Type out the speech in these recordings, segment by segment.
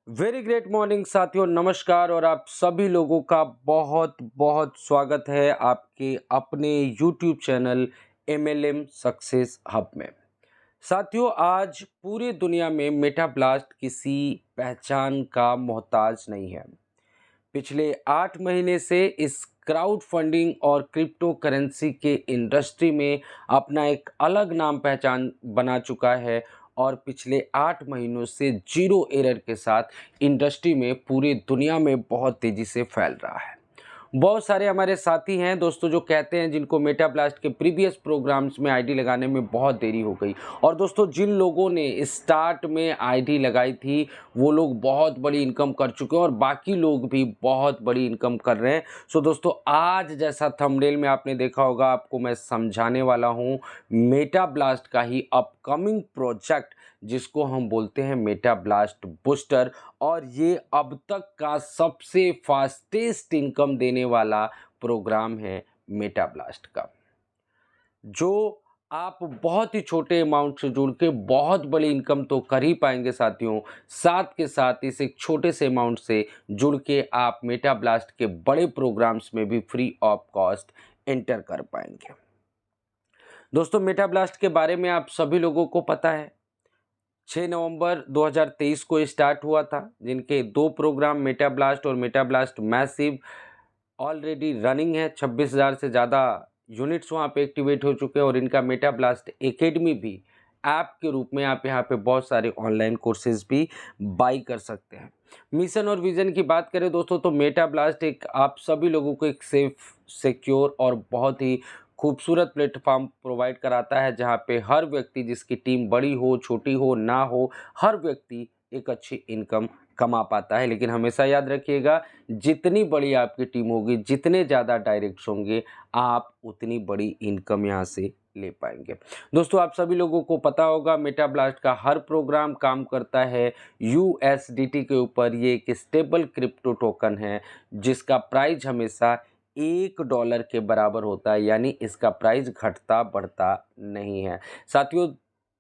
Very great morning साथियों, नमस्कार। और आप सभी लोगों का बहुत बहुत स्वागत है आपके अपने YouTube channel MLM success hub में। साथियों, आज पूरी दुनिया में मेटा ब्लास्ट किसी पहचान का मोहताज नहीं है। पिछले 8 महीने से इस क्राउड फंडिंग और क्रिप्टो करेंसी के इंडस्ट्री में अपना एक अलग नाम पहचान बना चुका है और पिछले 8 महीनों से जीरो एरर के साथ इंडस्ट्री में पूरी दुनिया में बहुत तेज़ी से फैल रहा है। बहुत सारे हमारे साथी हैं दोस्तों जो कहते हैं जिनको मेटा ब्लास्ट के प्रीवियस प्रोग्राम्स में आईडी लगाने में बहुत देरी हो गई। और दोस्तों, जिन लोगों ने स्टार्ट में आईडी लगाई थी वो लोग बहुत बड़ी इनकम कर चुके हैं और बाकी लोग भी बहुत बड़ी इनकम कर रहे हैं। सो दोस्तों, आज जैसा थंबनेल में आपने देखा होगा, आपको मैं समझाने वाला हूँ मेटा ब्लास्ट का ही अपकमिंग प्रोजेक्ट जिसको हम बोलते हैं मेटा ब्लास्ट बूस्टर। और ये अब तक का सबसे फास्टेस्ट इनकम देने वाला प्रोग्राम है मेटा ब्लास्ट का, जो आप बहुत ही छोटे अमाउंट से जुड़ के बहुत बड़ी इनकम तो कर ही पाएंगे साथियों। साथ के साथ इस एक छोटे से अमाउंट से जुड़ के आप मेटा ब्लास्ट के बड़े प्रोग्राम्स में भी फ्री ऑफ कॉस्ट एंटर कर पाएंगे। दोस्तों, मेटा ब्लास्ट के बारे में आप सभी लोगों को पता है, 6 नवंबर 2023 को स्टार्ट हुआ था, जिनके 2 प्रोग्राम मेटा ब्लास्ट और Meta blast massive already running है। 26,000 से ज़्यादा यूनिट्स वहाँ पे एक्टिवेट हो चुके हैं और इनका मेटा ब्लास्ट एकेडमी भी ऐप के रूप में आप यहाँ पे बहुत सारे ऑनलाइन कोर्सेज भी बाई कर सकते हैं। मिशन और विज़न की बात करें दोस्तों, तो मेटा ब्लास्ट एक आप सभी लोगों को एक सेफ, सिक्योर और बहुत ही खूबसूरत प्लेटफॉर्म प्रोवाइड कराता है, जहाँ पे हर व्यक्ति, जिसकी टीम बड़ी हो छोटी हो ना हो, हर व्यक्ति एक अच्छी इनकम कमा पाता है। लेकिन हमेशा याद रखिएगा, जितनी बड़ी आपकी टीम होगी, जितने ज़्यादा डायरेक्ट्स होंगे, आप उतनी बड़ी इनकम यहाँ से ले पाएंगे। दोस्तों, आप सभी लोगों को पता होगा मेटा ब्लास्ट का हर प्रोग्राम काम करता है यूएसडीटी के ऊपर। ये एक स्टेबल क्रिप्टो टोकन है जिसका प्राइस हमेशा $1 के बराबर होता है, यानी इसका प्राइस घटता बढ़ता नहीं है। साथियों,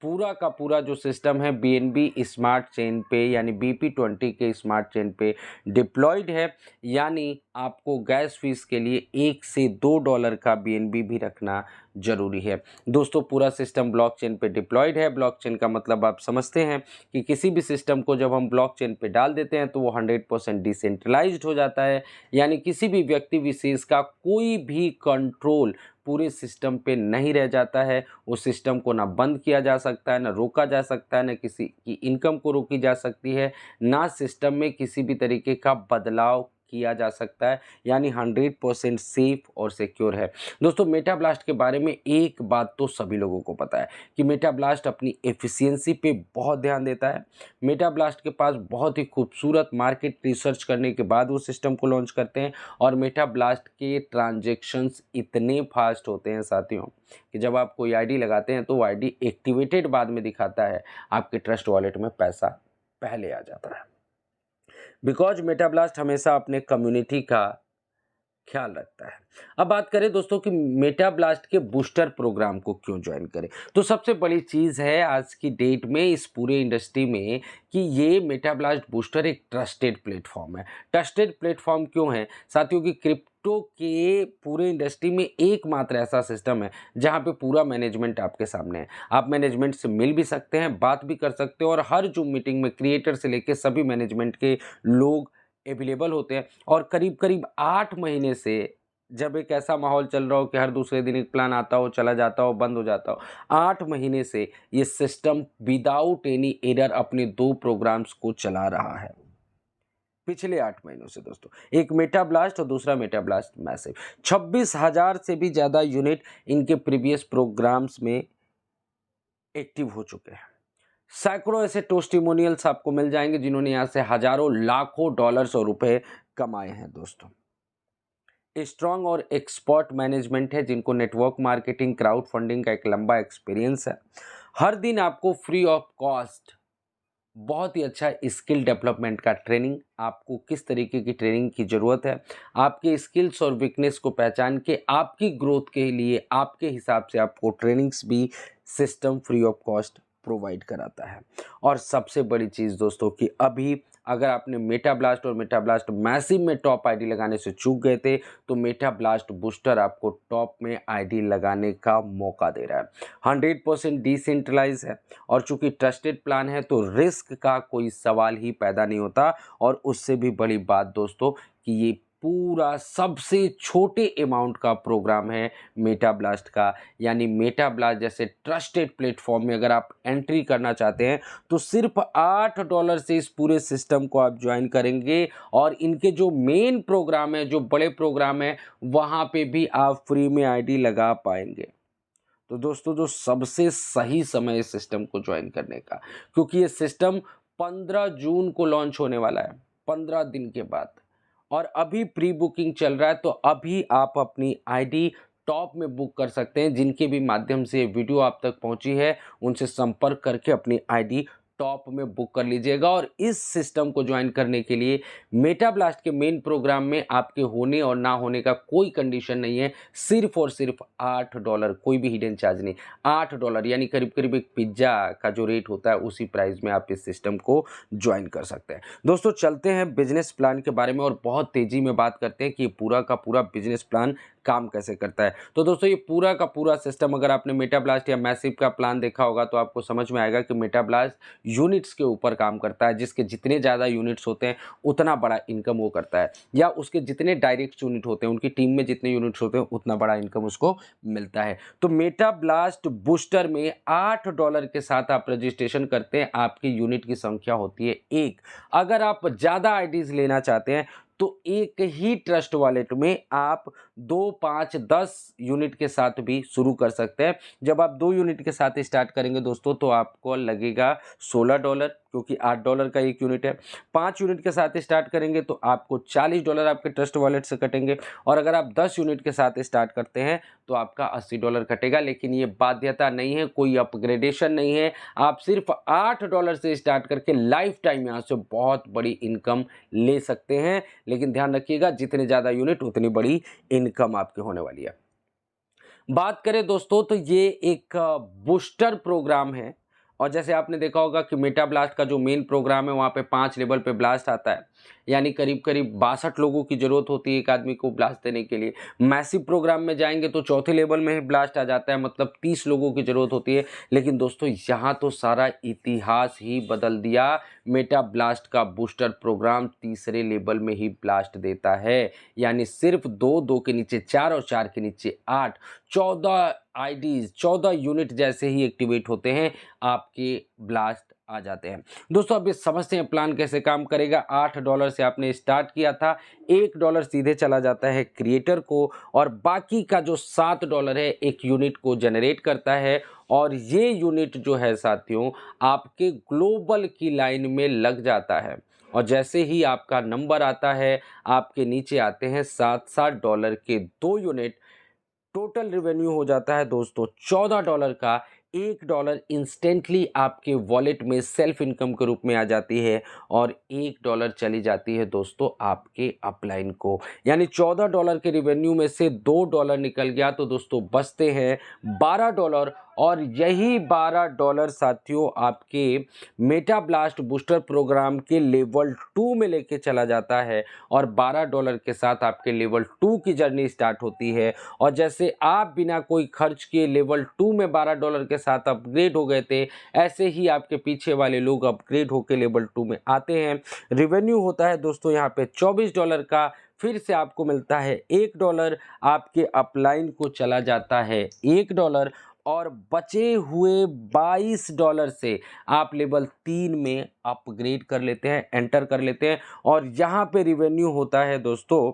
पूरा का पूरा जो सिस्टम है बीएनबी स्मार्ट चेन पे यानी BP20 के स्मार्ट चेन पे डिप्लॉयड है, यानी आपको गैस फीस के लिए $1 से $2 का बीएनबी भी रखना जरूरी है। दोस्तों, पूरा सिस्टम ब्लॉकचेन पे डिप्लॉयड है। ब्लॉकचेन का मतलब आप समझते हैं कि किसी भी सिस्टम को जब हम ब्लॉकचेन पे डाल देते हैं तो वो 100% डिसेंट्रलाइज्ड हो जाता है, यानी किसी भी व्यक्ति विशेष का कोई भी कंट्रोल पूरे सिस्टम पे नहीं रह जाता है। उस सिस्टम को ना बंद किया जा सकता है, ना रोका जा सकता है, ना किसी की इनकम को रोकी जा सकती है, ना सिस्टम में किसी भी तरीके का बदलाव किया जा सकता है, यानी 100% सेफ और सिक्योर है। दोस्तों, मेटा ब्लास्ट के बारे में एक बात तो सभी लोगों को पता है कि मेटा ब्लास्ट अपनी एफिशिएंसी पे बहुत ध्यान देता है। मेटा ब्लास्ट के पास बहुत ही खूबसूरत मार्केट रिसर्च करने के बाद वो सिस्टम को लॉन्च करते हैं और मेटा ब्लास्ट के ट्रांजैक्शंस इतने फास्ट होते हैं साथियों कि जब आप कोई आईडी लगाते हैं तो वो आईडी एक्टिवेटेड बाद में दिखाता है, आपके ट्रस्ट वॉलेट में पैसा पहले आ जाता है। बिकॉज मेटा ब्लास्ट हमेशा अपने कम्युनिटी का ख्याल रखता है। अब बात करें दोस्तों कि मेटा ब्लास्ट के बूस्टर प्रोग्राम को क्यों ज्वाइन करें, तो सबसे बड़ी चीज़ है आज की डेट में इस पूरे इंडस्ट्री में कि ये मेटा ब्लास्ट बूस्टर एक ट्रस्टेड प्लेटफॉर्म है। ट्रस्टेड प्लेटफॉर्म क्यों है साथियों? कि क्रिप्टो के पूरे इंडस्ट्री में एकमात्र ऐसा सिस्टम है जहाँ पे पूरा मैनेजमेंट आपके सामने है। आप मैनेजमेंट से मिल भी सकते हैं, बात भी कर सकते हो और हर जूम मीटिंग में क्रिएटर से लेकर सभी मैनेजमेंट के लोग अवेलेबल होते हैं। और करीब करीब 8 महीने से जब एक ऐसा माहौल चल रहा हो कि हर दूसरे दिन एक प्लान आता हो, चला जाता हो, बंद हो जाता हो, 8 महीने से ये सिस्टम विदाउट एनी एरर अपने 2 प्रोग्राम्स को चला रहा है। पिछले 8 महीनों से दोस्तों, एक मेटा ब्लास्ट और दूसरा मेटा ब्लास्ट मैसिव, 26,000 से भी ज़्यादा यूनिट इनके प्रीवियस प्रोग्राम्स में एक्टिव हो चुके हैं। सैकड़ों ऐसे टेस्टिमोनियल्स आपको मिल जाएंगे जिन्होंने यहाँ से हजारों लाखों डॉलर्स और रुपए कमाए हैं। दोस्तों, स्ट्रॉन्ग और एक्सपर्ट मैनेजमेंट है जिनको नेटवर्क मार्केटिंग, क्राउड फंडिंग का एक लंबा एक्सपीरियंस है। हर दिन आपको फ्री ऑफ कॉस्ट बहुत ही अच्छा स्किल डेवलपमेंट का ट्रेनिंग, आपको किस तरीके की ट्रेनिंग की ज़रूरत है, आपके स्किल्स और वीकनेस को पहचान के आपकी ग्रोथ के लिए आपके हिसाब से आपको ट्रेनिंग्स भी system free of cost provide कराता है। और सबसे बड़ी चीज़ दोस्तों कि अभी अगर आपने मेटा ब्लास्ट और मेटा ब्लास्ट मैसिव में टॉप आईडी लगाने से चूक गए थे, तो मेटा ब्लास्ट बूस्टर आपको टॉप में आईडी लगाने का मौका दे रहा है। 100% डिसेंट्रलाइज है और चूंकि ट्रस्टेड प्लान है तो रिस्क का कोई सवाल ही पैदा नहीं होता। और उससे भी बड़ी बात दोस्तों कि ये पूरा सबसे छोटे अमाउंट का प्रोग्राम है मेटा ब्लास्ट का। यानी मेटा ब्लास्ट जैसे ट्रस्टेड प्लेटफॉर्म में अगर आप एंट्री करना चाहते हैं तो सिर्फ $8 से इस पूरे सिस्टम को आप ज्वाइन करेंगे और इनके जो मेन प्रोग्राम है, जो बड़े प्रोग्राम है, वहाँ पे भी आप फ्री में आईडी लगा पाएंगे। तो दोस्तों जो सबसे सही समय इस सिस्टम को ज्वाइन करने का, क्योंकि ये सिस्टम 15 जून को लॉन्च होने वाला है, 15 दिन के बाद, और अभी प्री बुकिंग चल रहा है। तो अभी आप अपनी आईडी टॉप में बुक कर सकते हैं। जिनके भी माध्यम से वीडियो आप तक पहुंची है उनसे संपर्क करके अपनी आईडी टॉप में बुक कर लीजिएगा। और इस सिस्टम को ज्वाइन करने के लिए मेटा ब्लास्ट के मेन प्रोग्राम में आपके होने और ना होने का कोई कंडीशन नहीं है। सिर्फ और सिर्फ $8, कोई भी हिडन चार्ज नहीं, $8 यानी करीब करीब एक पिज्ज़ा का जो रेट होता है उसी प्राइस में आप इस सिस्टम को ज्वाइन कर सकते हैं। दोस्तों चलते हैं बिजनेस प्लान के बारे में और बहुत तेज़ी में बात करते हैं कि पूरा का पूरा बिजनेस प्लान काम कैसे करता है। तो दोस्तों ये पूरा का पूरा सिस्टम अगर आपने मेटा ब्लास्ट या मैसिव का प्लान देखा होगा तो आपको समझ में आएगा कि मेटा ब्लास्ट यूनिट्स के ऊपर काम करता है। जिसके जितने ज़्यादा यूनिट्स होते हैं उतना बड़ा इनकम वो करता है, या उसके जितने डायरेक्ट यूनिट होते हैं, उनकी टीम में जितने यूनिट्स होते हैं उतना बड़ा इनकम उसको मिलता है। तो मेटा ब्लास्ट बूस्टर में $8 के साथ आप रजिस्ट्रेशन करते हैं, आपकी यूनिट की संख्या होती है 1। अगर आप ज़्यादा आईडीज लेना चाहते हैं तो एक ही ट्रस्ट वॉलेट में आप 2, 5, 10 यूनिट के साथ भी शुरू कर सकते हैं। जब आप 2 यूनिट के साथ स्टार्ट करेंगे दोस्तों तो आपको लगेगा $16, क्योंकि $8 का एक यूनिट है। 5 यूनिट के साथ स्टार्ट करेंगे तो आपको $40 आपके ट्रस्ट वॉलेट से कटेंगे। और अगर आप 10 यूनिट के साथ स्टार्ट करते हैं तो आपका $80 कटेगा। लेकिन ये बाध्यता नहीं है, कोई अपग्रेडेशन नहीं है। आप सिर्फ $8 से स्टार्ट करके लाइफ टाइम यहाँ से बहुत बड़ी इनकम ले सकते हैं। लेकिन ध्यान रखिएगा जितने ज़्यादा यूनिट उतनी बड़ी इनकम आपकी होने वाली है। बात करें दोस्तों तो ये एक बूस्टर प्रोग्राम है। और जैसे आपने देखा होगा कि मेटा ब्लास्ट का जो मेन प्रोग्राम है वहाँ पे 5 लेवल पे ब्लास्ट आता है, यानी करीब करीब 62 लोगों की ज़रूरत होती है एक आदमी को ब्लास्ट देने के लिए। मैसिव प्रोग्राम में जाएंगे तो चौथे लेवल में ही ब्लास्ट आ जाता है, मतलब 30 लोगों की ज़रूरत होती है। लेकिन दोस्तों यहाँ तो सारा इतिहास ही बदल दिया। मेटा ब्लास्ट का बूस्टर प्रोग्राम तीसरे लेवल में ही ब्लास्ट देता है, यानी सिर्फ 2, 2 के नीचे 4 और 4 के नीचे 8, 14 आईडीज, 14 यूनिट जैसे ही एक्टिवेट होते हैं आपके ब्लास्ट आ जाते हैं। दोस्तों अब ये समझते हैं प्लान कैसे काम करेगा। $8 से आपने स्टार्ट किया था, $1 सीधे चला जाता है क्रिएटर को और बाकी का जो $7 है एक यूनिट को जनरेट करता है। और ये यूनिट जो है साथियों आपके ग्लोबल की लाइन में लग जाता है। और जैसे ही आपका नंबर आता है आपके नीचे आते हैं $7 के 2 यूनिट। टोटल रेवेन्यू हो जाता है दोस्तों $14 का। $1 इंस्टेंटली आपके वॉलेट में सेल्फ इनकम के रूप में आ जाती है और $1 चली जाती है दोस्तों आपके अपलाइन को। यानी $14 के रेवेन्यू में से $2 निकल गया तो दोस्तों बचते हैं $12। और यही $12 साथियों आपके मेटा ब्लास्ट बूस्टर प्रोग्राम के लेवल 2 में लेके चला जाता है। और $12 के साथ आपके लेवल 2 की जर्नी स्टार्ट होती है। और जैसे आप बिना कोई खर्च के लेवल 2 में $12 के साथ अपग्रेड हो गए थे, ऐसे ही आपके पीछे वाले लोग अपग्रेड होकर लेवल 2 में आते हैं। रिवेन्यू होता है दोस्तों यहाँ पे $24 का। फिर से आपको मिलता है $1, आपके अपलाइन को चला जाता है $1 और बचे हुए $22 से आप लेवल 3 में अपग्रेड कर लेते हैं, एंटर कर लेते हैं। और यहाँ पे रिवेन्यू होता है दोस्तों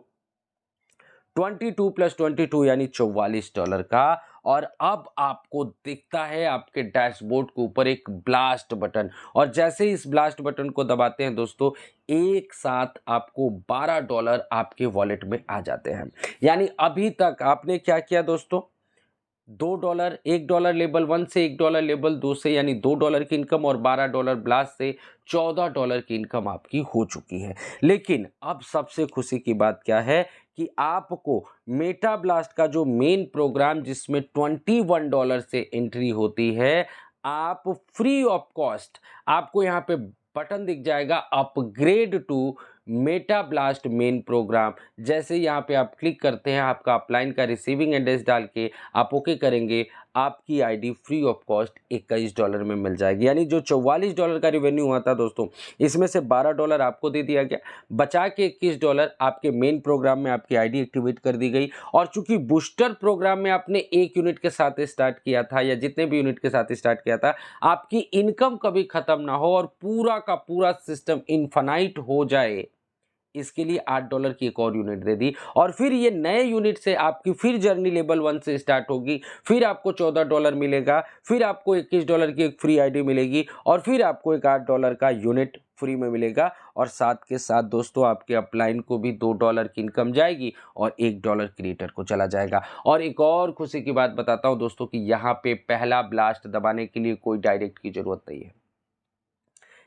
22 + 22 यानी $44 का। और अब आपको दिखता है आपके डैशबोर्ड के ऊपर एक ब्लास्ट बटन, और जैसे ही इस ब्लास्ट बटन को दबाते हैं दोस्तों एक साथ आपको $12 आपके वॉलेट में आ जाते हैं। यानी अभी तक आपने क्या किया दोस्तों, $2, $1 लेवल 1 से, $1 लेवल 2 से, यानी $2 की इनकम, और $12 ब्लास्ट से $14 की इनकम आपकी हो चुकी है। लेकिन अब सबसे खुशी की बात क्या है कि आपको मेटा ब्लास्ट का जो मेन प्रोग्राम जिसमें $21 से एंट्री होती है, आप फ्री ऑफ कॉस्ट, आपको यहाँ पे बटन दिख जाएगा upgrade to meta blast main program. जैसे यहाँ पे आप क्लिक करते हैं, आपका अपलाइन का रिसीविंग एड्रेस डाल के आप ओके करेंगे, आपकी आईडी फ्री ऑफ कॉस्ट $21 में मिल जाएगी। यानी जो $44 का रेवेन्यू हुआ था दोस्तों, इसमें से $12 आपको दे दिया गया, बचा के $21 आपके मेन प्रोग्राम में आपकी आईडी एक्टिवेट कर दी गई। और चूंकि बूस्टर प्रोग्राम में आपने एक यूनिट के साथ स्टार्ट किया था या जितने भी यूनिट के साथ स्टार्ट किया था, आपकी इनकम कभी खत्म ना हो और पूरा का पूरा सिस्टम इनफाइनाइट हो जाए, इसके लिए $8 की एक और यूनिट दे दी। और फिर ये नए यूनिट से आपकी फिर जर्नी लेवल 1 से स्टार्ट होगी, फिर आपको $14 मिलेगा, फिर आपको $21 की एक फ्री आईडी मिलेगी और फिर आपको एक $8 का यूनिट फ्री में मिलेगा। और साथ के साथ दोस्तों आपके अपलाइन को भी $2 की इनकम जाएगी और $1 क्रिएटर को चला जाएगा। और एक और खुशी की बात बताता हूं दोस्तों कि यहाँ पे पहला ब्लास्ट दबाने के लिए कोई डायरेक्ट की जरूरत नहीं है।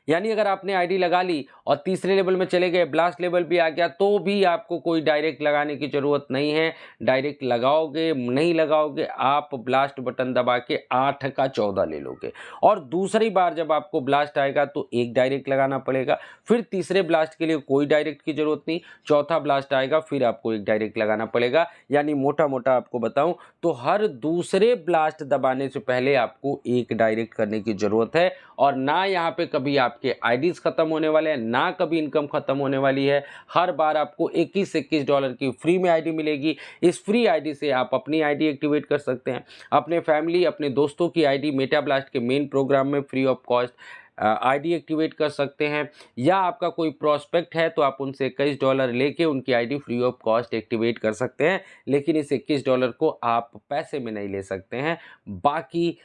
यानी अगर आपने आईडी लगा ली और तीसरे लेवल में चले गए, ब्लास्ट लेवल भी आ गया, तो भी आपको कोई डायरेक्ट लगाने की ज़रूरत नहीं है। डायरेक्ट लगाओगे नहीं लगाओगे, आप ब्लास्ट बटन दबा के 8 का 14 ले लोगे। और दूसरी बार जब आपको ब्लास्ट आएगा तो एक डायरेक्ट लगाना पड़ेगा, फिर तीसरे ब्लास्ट के लिए कोई डायरेक्ट की ज़रूरत नहीं, चौथा ब्लास्ट आएगा फिर आपको एक डायरेक्ट लगाना पड़ेगा। यानी मोटा मोटा आपको बताऊँ तो हर दूसरे ब्लास्ट दबाने से पहले आपको एक डायरेक्ट करने की ज़रूरत है। और ना यहाँ पे कभी आपके आईडीज खत्म होने वाले हैं, ना कभी इनकम खत्म होने वाली है। हर बार आपको $21 की फ्री में आईडी मिलेगी। इस फ्री आईडी से आप अपनी आईडी एक्टिवेट कर सकते हैं, अपने फैमिली अपने दोस्तों की आईडी मेटा ब्लास्ट के मेन प्रोग्राम में free of cost ID activate कर सकते हैं। या आपका कोई प्रोस्पेक्ट है तो आप उनसे $21 लेके उनकी ID free of cost activate कर सकते हैं। लेकिन इस $21 को आप पैसे में नहीं ले सकते हैं। बाकी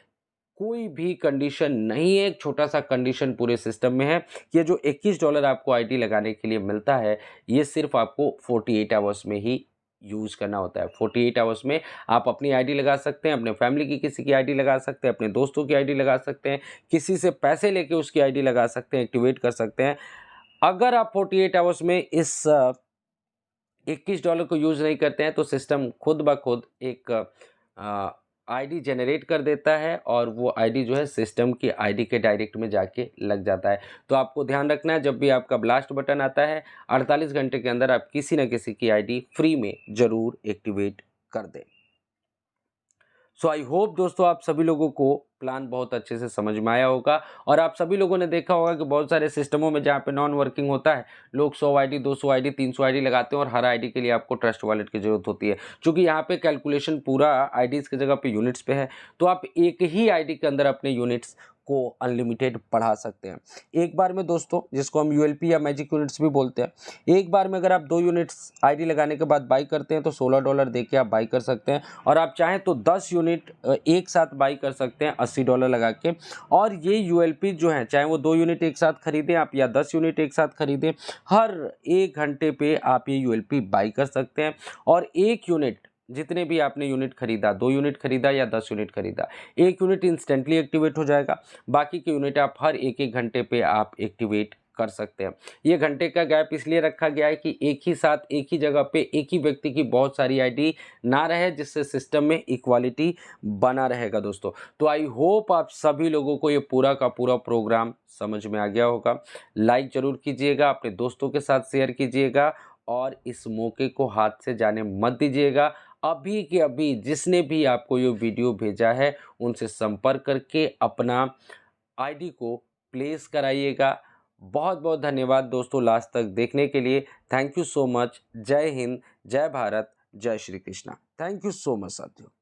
कोई भी कंडीशन नहीं है। एक छोटा सा कंडीशन पूरे सिस्टम में है कि ये जो $21 आपको आईडी लगाने के लिए मिलता है, ये सिर्फ आपको 48 आवर्स में ही यूज़ करना होता है। 48 आवर्स में आप अपनी आईडी लगा सकते हैं, अपने फैमिली की किसी की आईडी लगा सकते हैं, अपने दोस्तों की आईडी लगा सकते हैं, किसी से पैसे लेके उसकी आईडी लगा सकते हैं, एक्टिवेट कर सकते हैं। अगर आप 48 आवर्स में इस $21 को यूज़ नहीं करते हैं तो सिस्टम खुद ब खुद एक आईडी जनरेट कर देता है और वो आईडी जो है सिस्टम की आईडी के डायरेक्ट में जाके लग जाता है। तो आपको ध्यान रखना है, जब भी आपका ब्लास्ट बटन आता है 48 घंटे के अंदर आप किसी न किसी की आईडी फ्री में ज़रूर एक्टिवेट कर दें। सो आई होप दोस्तों आप सभी लोगों को प्लान बहुत अच्छे से समझ में आया होगा। और आप सभी लोगों ने देखा होगा कि बहुत सारे सिस्टमों में जहाँ पे नॉन वर्किंग होता है, लोग 100 आईडी 200 आईडी 300 आईडी लगाते हैं और हर आईडी के लिए आपको ट्रस्ट वॉलेट की ज़रूरत होती है। क्योंकि यहाँ पे कैलकुलेशन पूरा आईडीज़ की जगह पे यूनिट्स पे है, तो आप एक ही आईडी के अंदर अपने यूनिट्स को अनलिमिटेड बढ़ा सकते हैं। एक बार में दोस्तों, जिसको हम यूएलपी या मैजिक यूनिट्स भी बोलते हैं, एक बार में अगर आप 2 यूनिट्स आईडी लगाने के बाद बाई करते हैं तो $16 दे के आप बाई कर सकते हैं। और आप चाहें तो 10 यूनिट एक साथ बाई कर सकते हैं $80 लगा के। और ये यूएलपी जो है, चाहे वो 2 यूनिट एक साथ खरीदें आप या 10 यूनिट एक साथ खरीदें, हर 1 घंटे पे आप ये यूएलपी बाई कर सकते हैं। और एक यूनिट, जितने भी आपने यूनिट खरीदा, 2 यूनिट खरीदा या 10 यूनिट खरीदा, 1 यूनिट इंस्टेंटली एक्टिवेट हो जाएगा। बाकी के यूनिट आप हर 1-1 घंटे पे आप एक्टिवेट कर सकते हैं। ये घंटे का गैप इसलिए रखा गया है कि एक ही साथ एक ही जगह पे एक ही व्यक्ति की बहुत सारी आईडी ना रहे, जिससे सिस्टम में इक्वालिटी बना रहेगा दोस्तों। तो आई होप आप सभी लोगों को ये पूरा का पूरा प्रोग्राम समझ में आ गया होगा। लाइक ज़रूर कीजिएगा, अपने दोस्तों के साथ शेयर कीजिएगा और इस मौके को हाथ से जाने मत दीजिएगा। अभी के अभी जिसने भी आपको ये वीडियो भेजा है उनसे संपर्क करके अपना आईडी को प्लेस कराइएगा। बहुत बहुत धन्यवाद दोस्तों लास्ट तक देखने के लिए। Thank you so much. जय हिंद, जय भारत, जय Shri Krishna. Thank you so much साथियों।